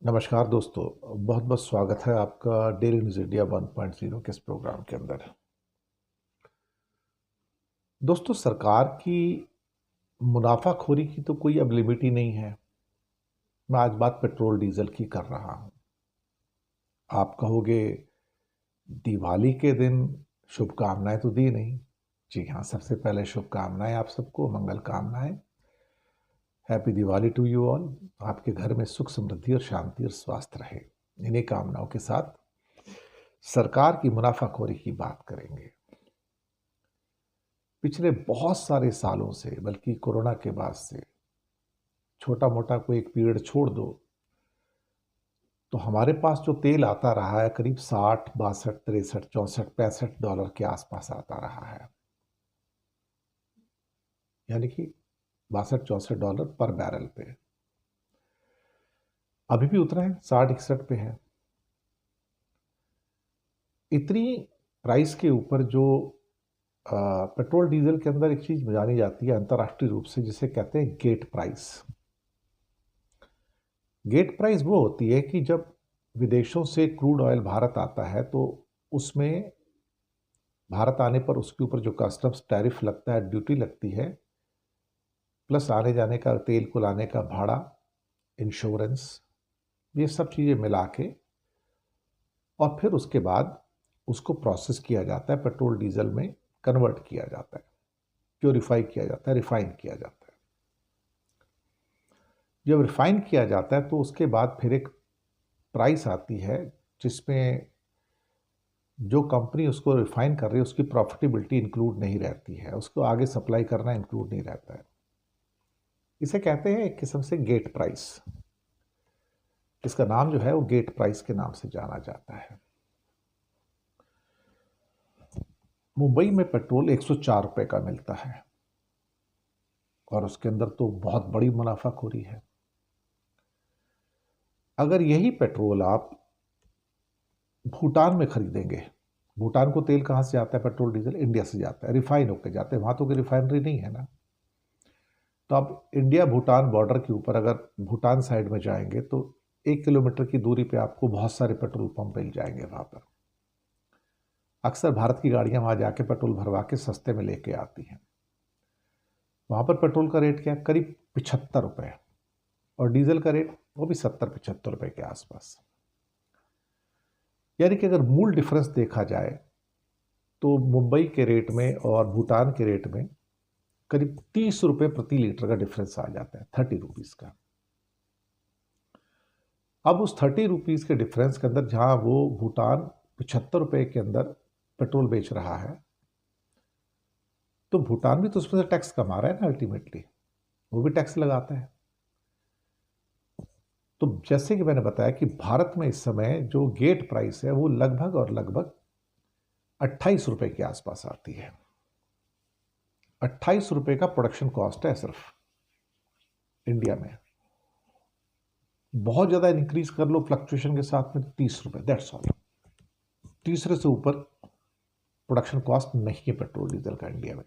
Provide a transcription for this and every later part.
नमस्कार दोस्तों। बहुत बहुत स्वागत है आपका डेली न्यूज़ इंडिया 1.0 के इस प्रोग्राम के अंदर। दोस्तों, सरकार की मुनाफाखोरी की तो कोई अब लिमिट ही नहीं है। मैं आज बात पेट्रोल डीजल की कर रहा हूं। आप कहोगे दिवाली के दिन शुभकामनाएं तो दी नहीं। जी हाँ, सबसे पहले शुभकामनाएं आप सबको, मंगल कामनाएं। Happy Diwali to you all. आपके घर में सुख समृद्धि और शांति और स्वास्थ्य रहे, इन्हीं कामनाओं के साथ सरकार की मुनाफाखोरी की बात करेंगे। पिछले बहुत सारे सालों से, बल्कि कोरोना के बाद से, छोटा मोटा कोई एक पीरियड छोड़ दो तो हमारे पास जो तेल आता रहा है करीब 60, 62, 63, 64, $65 के आसपास आता रहा है। यानी कि 62, $64 पर बैरल पे। अभी भी उतना है, 60, 61 पे है। इतनी प्राइस के ऊपर जो पेट्रोल डीजल के अंदर एक चीज जानी जाती है अंतर्राष्ट्रीय रूप से, जिसे कहते हैं गेट प्राइस। गेट प्राइस वो होती है कि जब विदेशों से क्रूड ऑयल भारत आता है तो उसमें भारत आने पर उसके ऊपर जो कस्टम्स टैरिफ लगता है, ड्यूटी लगती है, प्लस आने जाने का, तेल को लाने का भाड़ा, इंश्योरेंस, ये सब चीज़ें मिला के और फिर उसके बाद उसको प्रोसेस किया जाता है, पेट्रोल डीजल में कन्वर्ट किया जाता है, प्योरीफाई किया जाता है, रिफाइन किया जाता है। जब रिफाइन किया जाता है तो उसके बाद फिर एक प्राइस आती है जिसमें जो कंपनी उसको रिफाइन कर रही है उसकी प्रॉफिटेबिलिटी इंक्लूड नहीं रहती है, उसको आगे सप्लाई करना इंक्लूड नहीं रहता है। इसे कहते हैं एक किस्म से गेट प्राइस। इसका नाम जो है वो गेट प्राइस के नाम से जाना जाता है। मुंबई में पेट्रोल 104 रुपए का मिलता है और उसके अंदर तो बहुत बड़ी मुनाफाखोरी है। अगर यही पेट्रोल आप भूटान में खरीदेंगे, भूटान को तेल कहाँ से आता है, पेट्रोल डीजल इंडिया से जाता है, रिफाइन होकर जाते हैं, वहाँ तो कोई रिफाइनरी नहीं है ना। तो आप इंडिया भूटान बॉर्डर के ऊपर अगर भूटान साइड में जाएंगे तो 1 किलोमीटर की दूरी पे आपको बहुत सारे पेट्रोल पंप मिल जाएंगे। वहाँ पर अक्सर भारत की गाड़ियाँ वहाँ जाके पेट्रोल भरवा के सस्ते में लेके आती हैं। वहाँ पर पेट्रोल का रेट क्या है, करीब 75 रुपये, और डीजल का रेट वो भी 70-75 रुपये के आसपास। यानी कि अगर मूल डिफरेंस देखा जाए तो मुंबई के रेट में और भूटान के रेट में करीब 30 रुपये प्रति लीटर का डिफरेंस आ जाता है, 30 रुपीज़ का। अब उस 30 रुपीज़ के डिफरेंस के अंदर जहाँ वो भूटान 75 रुपये के अंदर पेट्रोल बेच रहा है, तो भूटान भी तो उसमें से टैक्स कमा रहा है ना, अल्टीमेटली वो भी टैक्स लगाता है। तो जैसे कि मैंने बताया कि भारत में इस समय जो गेट प्राइस है वो लगभग और लगभग 28 रुपये के आसपास आती है। 28 रुपये का प्रोडक्शन कॉस्ट है सिर्फ इंडिया में। बहुत ज़्यादा इंक्रीज कर लो फ्लक्चुएशन के साथ में 30 रुपये, दैट्स ऑल। तीसरे से ऊपर प्रोडक्शन कॉस्ट नहीं है पेट्रोल डीजल का इंडिया में।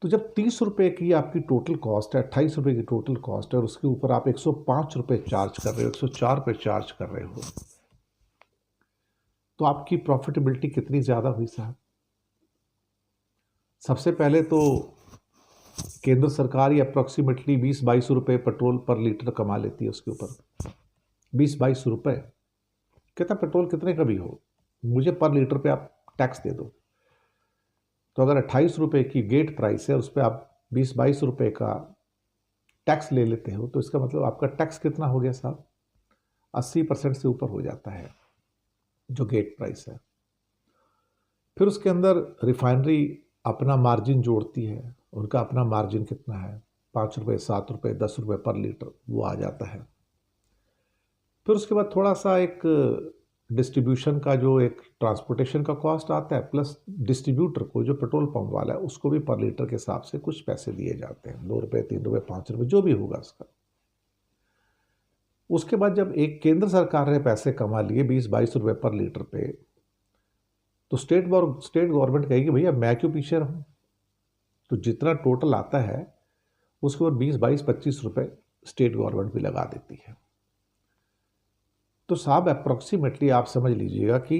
तो जब 30 रुपये की आपकी टोटल कॉस्ट है, 28 रुपये की टोटल कॉस्ट है, और उसके ऊपर आप 105 रुपये चार्ज कर रहे हो, 104 रुपये चार्ज कर रहे हो, तो आपकी प्रॉफिटेबिलिटी कितनी ज़्यादा हुई साहब। सबसे पहले तो केंद्र सरकार ही अप्रॉक्सीमेटली 20-22 रुपये पेट्रोल पर लीटर कमा लेती है उसके ऊपर। 20-22 रुपये, कितना पेट्रोल कितने का भी हो, मुझे पर लीटर पे आप टैक्स दे दो। तो अगर 28 रुपये की गेट प्राइस है, उस पर आप 20-22 रुपये का टैक्स ले लेते हो, तो इसका मतलब आपका टैक्स कितना हो गया साहब, 80% से ऊपर हो जाता है जो गेट प्राइस है। फिर उसके अंदर रिफाइनरी अपना मार्जिन जोड़ती है, उनका अपना मार्जिन कितना है, 5 रुपये, 7 रुपये, 10 रुपये पर लीटर वो आ जाता है। फिर उसके बाद थोड़ा सा एक डिस्ट्रीब्यूशन का, जो एक ट्रांसपोर्टेशन का कॉस्ट आता है, प्लस डिस्ट्रीब्यूटर को, जो पेट्रोल पंप वाला है, उसको भी पर लीटर के हिसाब से कुछ पैसे दिए जाते हैं, 2 रुपये, 3 रुपये, 5 रुपये, जो भी होगा उसका। उसके बाद जब एक केंद्र सरकार ने पैसे कमा लिए 20-22 रुपये पर लीटर पे, तो स्टेट गवर्नमेंट कहेगी भैया मैं क्यों पीछे रहूं। तो जितना टोटल आता है उसके ऊपर 20, 22, 25 रुपये स्टेट गवर्नमेंट भी लगा देती है। तो साहब अप्रोक्सीमेटली आप समझ लीजिएगा कि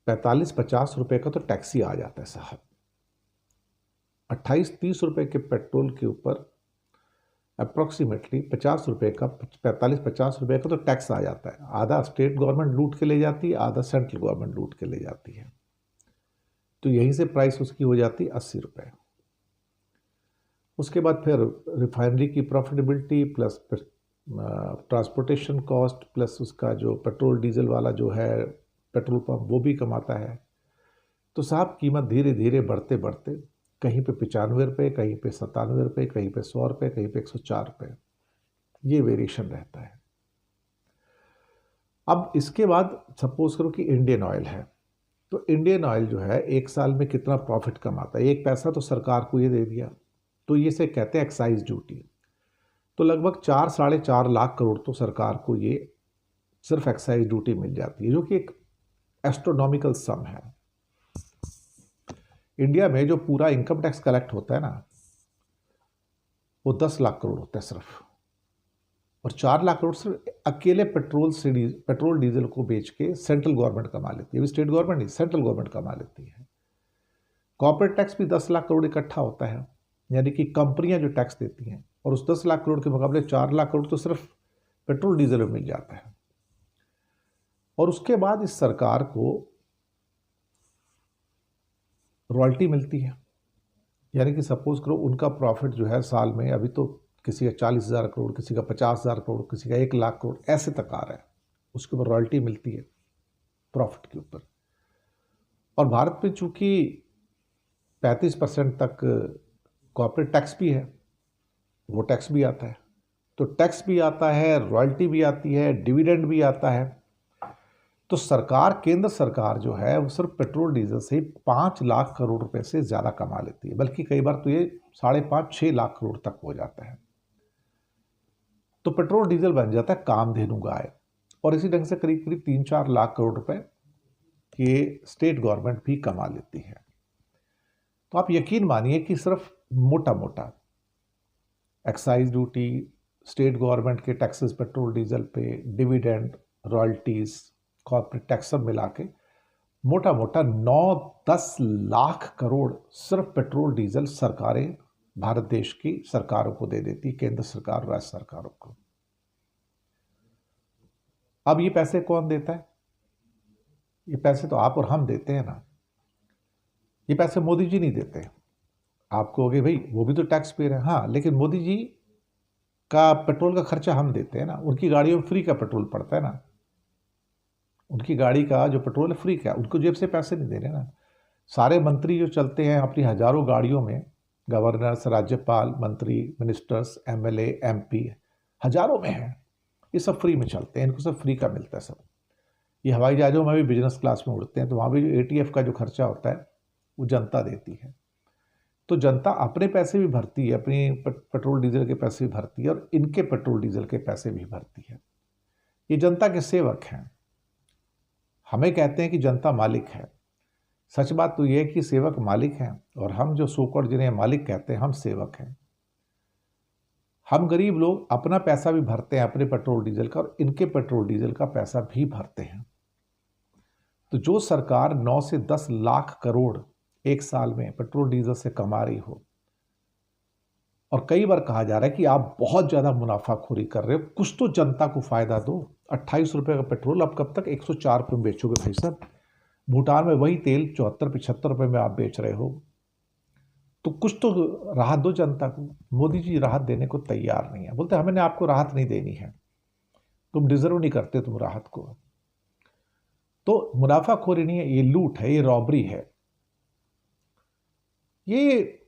45-50 रुपए का तो टैक्सी आ जाता है साहब। 28-30 रुपए के पेट्रोल के ऊपर अप्रोक्सीमेटली 50 रुपए का 45-50 रुपए का तो टैक्स आ जाता है। आधा स्टेट गवर्नमेंट लूट के ले जाती है, आधा सेंट्रल गवर्नमेंट लूट के ले जाती है। तो यहीं से प्राइस उसकी हो जाती है 80 रुपए। उसके बाद फिर रिफाइनरी की profitability plus transportation cost plus उसका जो पेट्रोल डीजल वाला जो है पेट्रोल पंप वो भी कमाता है। तो साहब कीमत धीरे धीरे बढ़ते बढ़ते कहीं पे 95 रुपये, कहीं पे 97 रुपये, कहीं पे 100 रुपये, कहीं पे 104 रुपये, ये वेरिएशन रहता है। अब इसके बाद सपोज करो कि इंडियन ऑयल है, तो इंडियन ऑयल जो है एक साल में कितना प्रॉफिट कमाता है, 1 पैसा तो सरकार को ये दे दिया, तो ये से कहते हैं एक्साइज ड्यूटी। तो लगभग 4-4.5 लाख करोड़ तो सरकार को ये सिर्फ एक्साइज ड्यूटी मिल जाती है, जो कि एक एस्ट्रोनॉमिकल सम है। इंडिया में जो पूरा इनकम टैक्स कलेक्ट होता है ना, वो 10 लाख करोड़ होता है सिर्फ, और 4 लाख करोड़ सिर्फ अकेले पेट्रोल डीजल को बेच के सेंट्रल गवर्नमेंट कमा लेती है। अभी स्टेट गवर्नमेंट नहीं, सेंट्रल गवर्नमेंट कमा लेती है। कॉर्पोरेट टैक्स भी 10 लाख करोड़ इकट्ठा होता है, यानी कि कंपनियां जो टैक्स देती हैं, और उस 10 लाख करोड़ के मुकाबले 4 लाख करोड़ तो सिर्फ पेट्रोल डीजल में मिल जाता है। और उसके बाद इस सरकार को रॉयल्टी मिलती है, यानी कि सपोज करो उनका प्रॉफिट जो है साल में अभी तो किसी का 40,000 करोड़, किसी का 50,000 करोड़, किसी का 1 लाख करोड़ ऐसे तक आ रहा है, उसके ऊपर रॉयल्टी मिलती है प्रॉफिट के ऊपर। और भारत में चूंकि 35% तक कॉर्पोरेट टैक्स भी है, वो टैक्स भी आता है, तो टैक्स भी आता है, रॉयल्टी भी आती है, डिविडेंड भी आता है। तो सरकार, केंद्र सरकार जो है वो सिर्फ पेट्रोल डीजल से 5 लाख करोड़ रुपए से ज़्यादा कमा लेती है, बल्कि कई बार तो ये 5.5-6 लाख करोड़ तक हो जाता है। तो पेट्रोल डीजल बन जाता है कामधेनु गाय। और इसी ढंग से करीब करीब 3-4 लाख करोड़ रुपए के स्टेट गवर्नमेंट भी कमा लेती है। तो आप यकीन मानिए कि सिर्फ मोटा मोटा एक्साइज ड्यूटी, स्टेट गवर्नमेंट के टैक्सेस पेट्रोल डीजल पे, डिविडेंड, रॉयल्टीज, कॉर्पोरेट टैक्स सब मिला के मोटा मोटा 9-10 लाख करोड़ सिर्फ पेट्रोल डीजल सरकारें भारत देश की सरकारों को दे देती, केंद्र सरकार, राज्य सरकारों को। अब ये पैसे कौन देता है? ये पैसे तो आप और हम देते हैं ना, ये पैसे मोदी जी नहीं देते। आप कहोगे भाई वो भी तो टैक्स पे रहे हैं, हाँ, लेकिन मोदी जी का पेट्रोल का खर्चा हम देते हैं ना, उनकी गाड़ियों में फ्री का पेट्रोल पड़ता है ना, उनकी गाड़ी का जो पेट्रोल है फ्री का, उनको जेब से पैसे नहीं दे रहे ना। सारे मंत्री जो चलते हैं अपनी हजारों गाड़ियों में, गवर्नर्स, राज्यपाल, मंत्री, मिनिस्टर्स, एमएलए, एमपी हजारों में हैं, ये सब फ्री में चलते हैं, इनको सब फ्री का मिलता है सब। ये हवाई जहाज़ों में भी बिजनेस क्लास में उड़ते हैं, तो वहाँ भी जो एटीएफ का जो खर्चा होता है वो जनता देती है। तो जनता अपने पैसे भी भरती है, अपनी पेट्रोल डीजल के पैसे भी भरती है, और इनके पेट्रोल डीजल के पैसे भी भरती है। ये जनता के सेवक हैं। हमें कहते हैं कि जनता मालिक है, सच बात तो यह है कि सेवक मालिक हैं, और हम जो सोकॉल्ड जिन्हें मालिक कहते हैं, हम सेवक हैं। हम गरीब लोग अपना पैसा भी भरते हैं अपने पेट्रोल डीजल का, और इनके पेट्रोल डीजल का पैसा भी भरते हैं। तो जो सरकार 9 से 10 लाख करोड़ एक साल में पेट्रोल डीजल से कमा रही हो, और कई बार कहा जा रहा है कि आप बहुत ज़्यादा मुनाफाखोरी कर रहे हो, कुछ तो जनता को फ़ायदा दो। 28 रुपये का पेट्रोल अब कब तक 104 रुपये में बेचोगे भाई साहब? भूटान में वही तेल 74-75 रुपये में आप बेच रहे हो, तो कुछ तो राहत दो जनता को। मोदी जी राहत देने को तैयार नहीं है, बोलते हमने आपको राहत नहीं देनी है, तुम डिजर्व नहीं करते तुम राहत को। तो मुनाफाखोरी नहीं है, ये लूट है, ये रॉबरी है, ये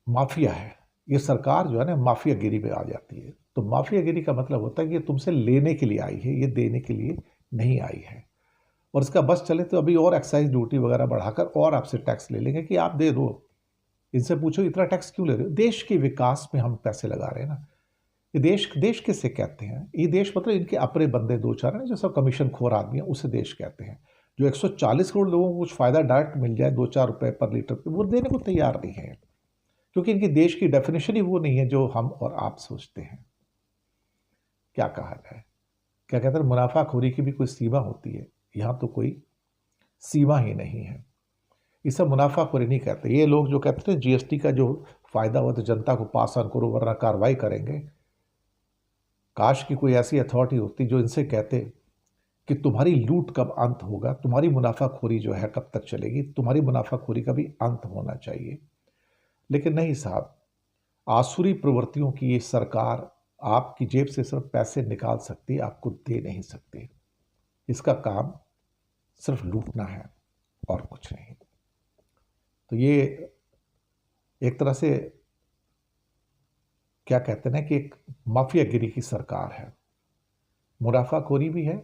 माफिया है। ये सरकार जो है ना माफियागिरी में आ जाती है। तो माफियागिरी का मतलब होता है कि ये तुमसे लेने के लिए आई है, ये देने के लिए नहीं आई है। और इसका बस चले तो अभी और एक्साइज ड्यूटी वगैरह बढ़ाकर और आपसे टैक्स ले लेंगे कि आप दे दो। इनसे पूछो इतना टैक्स क्यों ले रहे हो? देश के विकास में हम पैसे लगा रहे हैं ना। ये देश किससे कहते हैं? ये देश मतलब इनके अपने बंदे 2-4 हैं जो सब कमीशन खोर आदमी है, उसे देश कहते हैं। जो 140 करोड़ लोगों को कुछ फ़ायदा डायरेक्ट मिल जाए 2-4 रुपये पर लीटर पे, वो देने को तैयार नहीं है। क्योंकि इनकी देश की डेफिनेशन ही वो नहीं है जो हम और आप सोचते हैं। क्या कहा जाए, क्या कहते हैं, मुनाफाखोरी की भी कोई सीमा होती है, यहाँ तो कोई सीमा ही नहीं है। इसे मुनाफाखोरी नहीं कहते। ये लोग जो कहते हैं जीएसटी का जो फायदा हुआ तो जनता को पास ऑन करो वरना कार्रवाई करेंगे, काश की कोई ऐसी अथॉरिटी होती जो इनसे कहते कि तुम्हारी लूट कब अंत होगा, तुम्हारी मुनाफाखोरी जो है कब तक चलेगी, तुम्हारी मुनाफाखोरी का भी अंत होना चाहिए। लेकिन नहीं साहब, आसुरी प्रवृत्तियों की ये सरकार आपकी जेब से सिर्फ पैसे निकाल सकती, आपको दे नहीं सकती। इसका काम सिर्फ लूटना है और कुछ नहीं। तो ये एक तरह से क्या कहते हैं ना कि एक माफियागिरी की सरकार है। मुनाफाखोरी भी है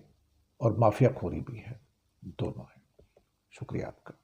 और माफियाखोरी भी है, दोनों है। शुक्रिया आपका।